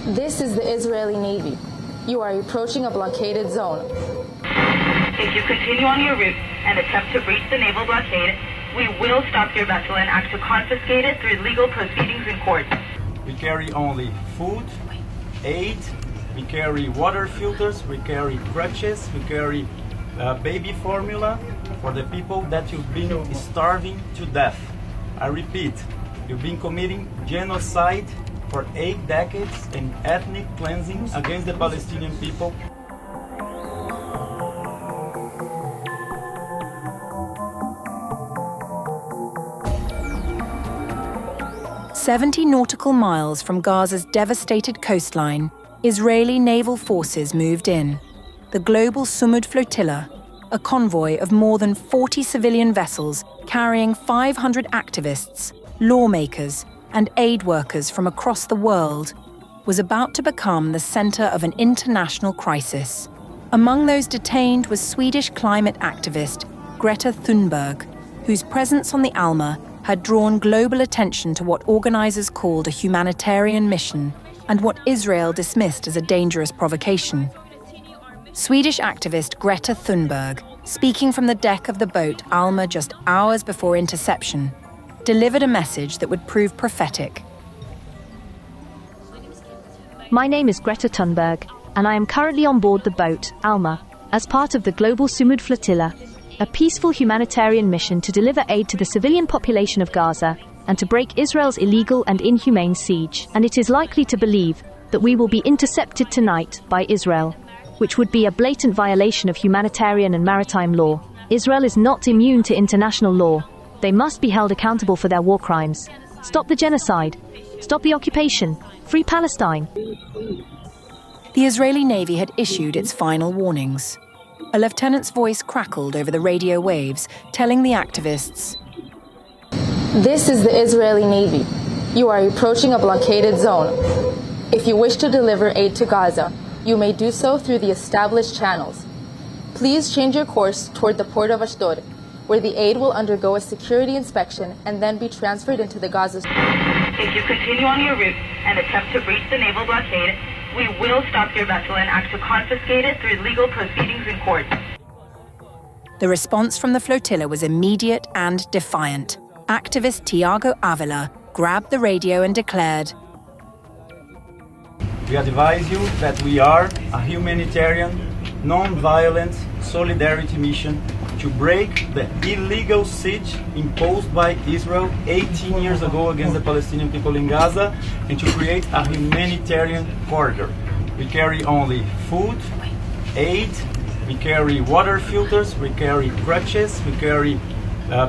This is the Israeli Navy. You are approaching a blockaded zone. If you continue on your route and attempt to breach the naval blockade, we will stop your vessel and act to confiscate it through legal proceedings in court. We carry only food, aid, we carry water filters, we carry crutches, we carry baby formula for the people that you've been starving to death. I repeat, you've been committing genocide for 8 decades and ethnic cleansing against the Palestinian people. 70 nautical miles from Gaza's devastated coastline, Israeli naval forces moved in. The Global Sumud Flotilla, a convoy of more than 40 civilian vessels carrying 500 activists, lawmakers, and aid workers from across the world, was about to become the center of an international crisis. Among those detained was Swedish climate activist Greta Thunberg, whose presence on the Alma had drawn global attention to what organizers called a humanitarian mission and what Israel dismissed as a dangerous provocation. Swedish activist Greta Thunberg, speaking from the deck of the boat Alma just hours before interception, delivered a message that would prove prophetic. My name is Greta Thunberg, and I am currently on board the boat Alma as part of the Global Sumud Flotilla, a peaceful humanitarian mission to deliver aid to the civilian population of Gaza and to break Israel's illegal and inhumane siege. And it is likely to believe that we will be intercepted tonight by Israel, which would be a blatant violation of humanitarian and maritime law. Israel is not immune to international law. They must be held accountable for their war crimes. Stop the genocide. Stop the occupation. Free Palestine. The Israeli Navy had issued its final warnings. A lieutenant's voice crackled over the radio waves, telling the activists, This is the Israeli Navy. You are approaching a blockaded zone. If you wish to deliver aid to Gaza, you may do so through the established channels. Please change your course toward the port of Ashdod, where the aid will undergo a security inspection and then be transferred into the Gaza. If you continue on your route and attempt to breach the naval blockade, we will stop your vessel and act to confiscate it through legal proceedings in court. The response from the flotilla was immediate and defiant. Activist Tiago Avila grabbed the radio and declared, We advise you that we are a humanitarian, non-violent solidarity mission to break the illegal siege imposed by Israel 18 years ago against the Palestinian people in Gaza and to create a humanitarian corridor. We carry only food, aid, we carry water filters, we carry crutches, we carry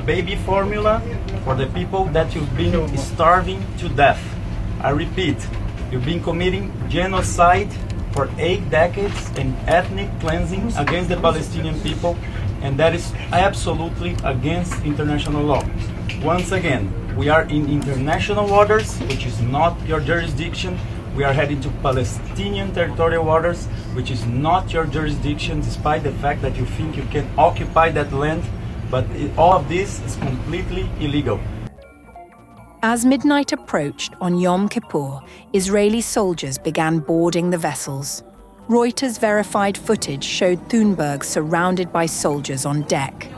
baby formula for the people that you've been starving to death. I repeat, you've been committing genocide for 8 decades and ethnic cleansing against the Palestinian people, and that is absolutely against international law. Once again, we are in international waters, which is not your jurisdiction. We are heading to Palestinian territorial waters, which is not your jurisdiction, despite the fact that you think you can occupy that land, but all of this is completely illegal. As midnight approached on Yom Kippur, Israeli soldiers began boarding the vessels. Reuters verified footage showed Thunberg surrounded by soldiers on deck.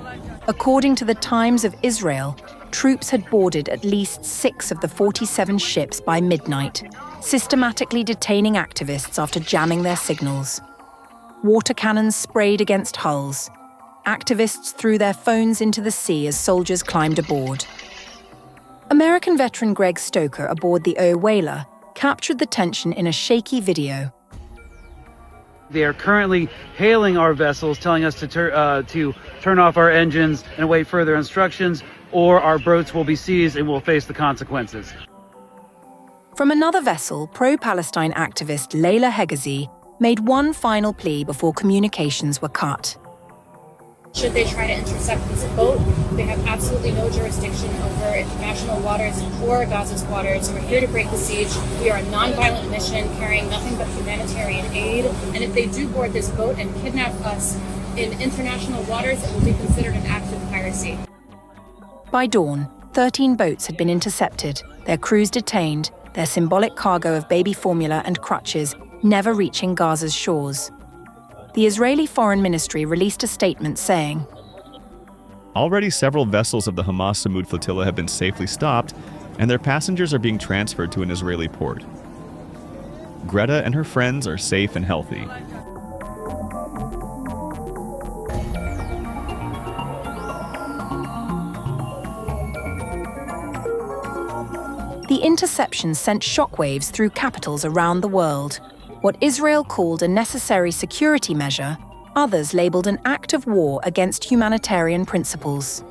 According to the Times of Israel, troops had boarded at least 6 of the 47 ships by midnight, systematically detaining activists after jamming their signals. Water cannons sprayed against hulls. Activists threw their phones into the sea as soldiers climbed aboard. American veteran Greg Stoker aboard the O whaler captured the tension in a shaky video. They are currently hailing our vessels, telling us to turn off our engines and await further instructions, or our boats will be seized and will face the consequences. From another vessel, pro-Palestine activist Layla Hegazi made one final plea before communications were cut. Should they try to intercept this boat, they have absolutely no jurisdiction over international waters or Gaza's waters. We're here to break the siege. We are a non-violent mission carrying nothing but humanitarian aid. And if they do board this boat and kidnap us in international waters, it will be considered an act of piracy. By dawn, 13 boats had been intercepted, their crews detained, their symbolic cargo of baby formula and crutches never reaching Gaza's shores. The Israeli Foreign Ministry released a statement saying, "Already several vessels of the Hamas Sumud Flotilla have been safely stopped, and their passengers are being transferred to an Israeli port. Greta and her friends are safe and healthy." The interception sent shockwaves through capitals around the world. What Israel called a necessary security measure, others labeled an act of war against humanitarian principles.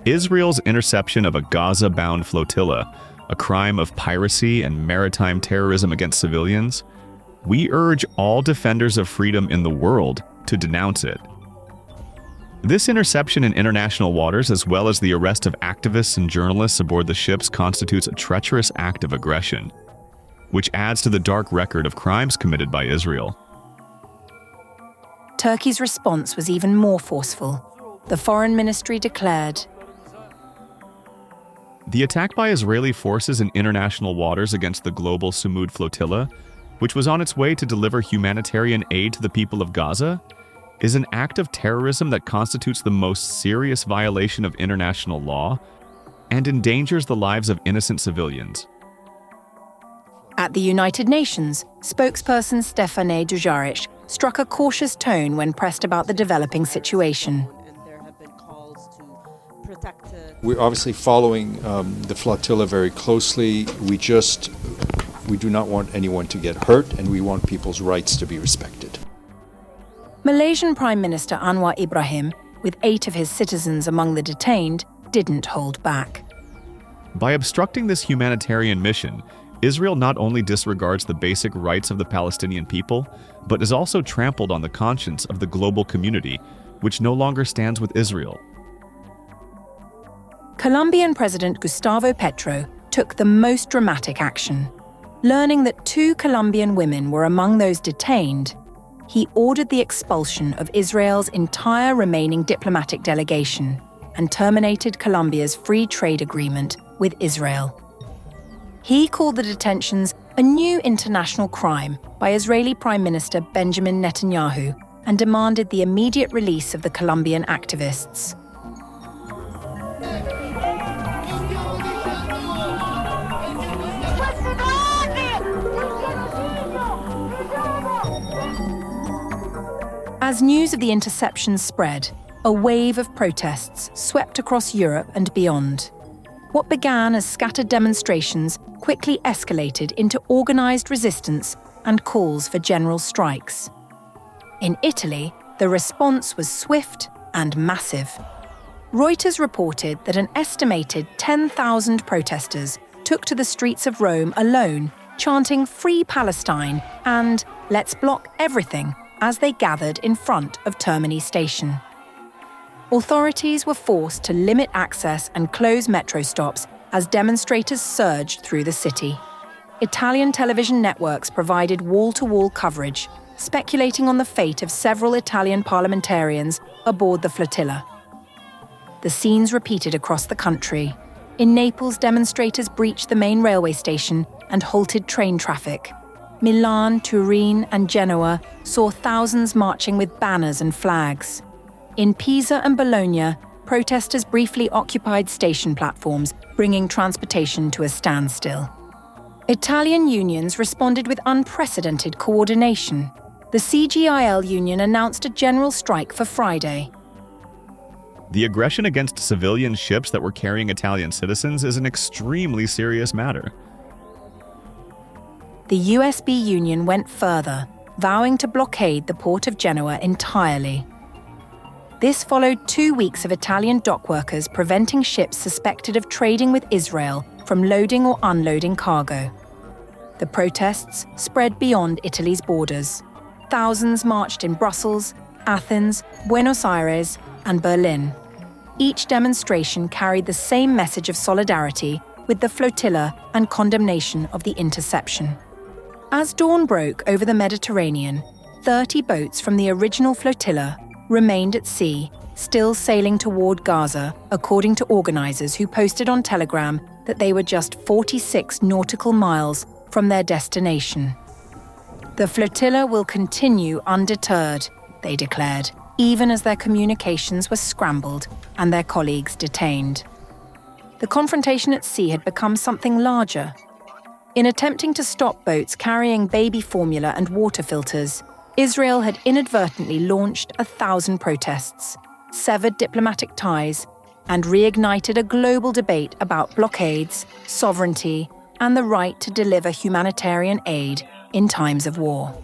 Israel's interception of a Gaza-bound flotilla, a crime of piracy and maritime terrorism against civilians, we urge all defenders of freedom in the world to denounce it. This interception in international waters, as well as the arrest of activists and journalists aboard the ships, constitutes a treacherous act of aggression, which adds to the dark record of crimes committed by Israel. Turkey's response was even more forceful. The Foreign Ministry declared, "The attack by Israeli forces in international waters against the Global Sumud Flotilla, which was on its way to deliver humanitarian aid to the people of Gaza, is an act of terrorism that constitutes the most serious violation of international law and endangers the lives of innocent civilians." At the United Nations, spokesperson Stefane Dujarric struck a cautious tone when pressed about the developing situation. We're obviously following the flotilla very closely. We do not want anyone to get hurt, and we want people's rights to be respected. Malaysian Prime Minister Anwar Ibrahim, with 8 of his citizens among the detained, didn't hold back. By obstructing this humanitarian mission, Israel not only disregards the basic rights of the Palestinian people, but is also trampled on the conscience of the global community, which no longer stands with Israel. Colombian President Gustavo Petro took the most dramatic action. Learning that 2 Colombian women were among those detained, he ordered the expulsion of Israel's entire remaining diplomatic delegation and terminated Colombia's free trade agreement with Israel. He called the detentions a new international crime by Israeli Prime Minister Benjamin Netanyahu and demanded the immediate release of the Colombian activists. As news of the interception spread, a wave of protests swept across Europe and beyond. What began as scattered demonstrations quickly escalated into organized resistance and calls for general strikes. In Italy, the response was swift and massive. Reuters reported that an estimated 10,000 protesters took to the streets of Rome alone, chanting "Free Palestine" and "Let's block everything" as they gathered in front of Termini station. Authorities were forced to limit access and close metro stops as demonstrators surged through the city. Italian television networks provided wall-to-wall coverage, speculating on the fate of several Italian parliamentarians aboard the flotilla. The scenes repeated across the country. In Naples, demonstrators breached the main railway station and halted train traffic. Milan, Turin, and Genoa saw thousands marching with banners and flags. In Pisa and Bologna, protesters briefly occupied station platforms, bringing transportation to a standstill. Italian unions responded with unprecedented coordination. The CGIL union announced a general strike for Friday. The aggression against civilian ships that were carrying Italian citizens is an extremely serious matter. The USB union went further, vowing to blockade the port of Genoa entirely. This followed 2 weeks of Italian dockworkers preventing ships suspected of trading with Israel from loading or unloading cargo. The protests spread beyond Italy's borders. Thousands marched in Brussels, Athens, Buenos Aires, and Berlin. Each demonstration carried the same message of solidarity with the flotilla and condemnation of the interception. As dawn broke over the Mediterranean, 30 boats from the original flotilla remained at sea, still sailing toward Gaza, according to organizers who posted on Telegram that they were just 46 nautical miles from their destination. The flotilla will continue undeterred, they declared, even as their communications were scrambled and their colleagues detained. The confrontation at sea had become something larger. In attempting to stop boats carrying baby formula and water filters, Israel had inadvertently launched 1,000 protests, severed diplomatic ties, and reignited a global debate about blockades, sovereignty, and the right to deliver humanitarian aid in times of war.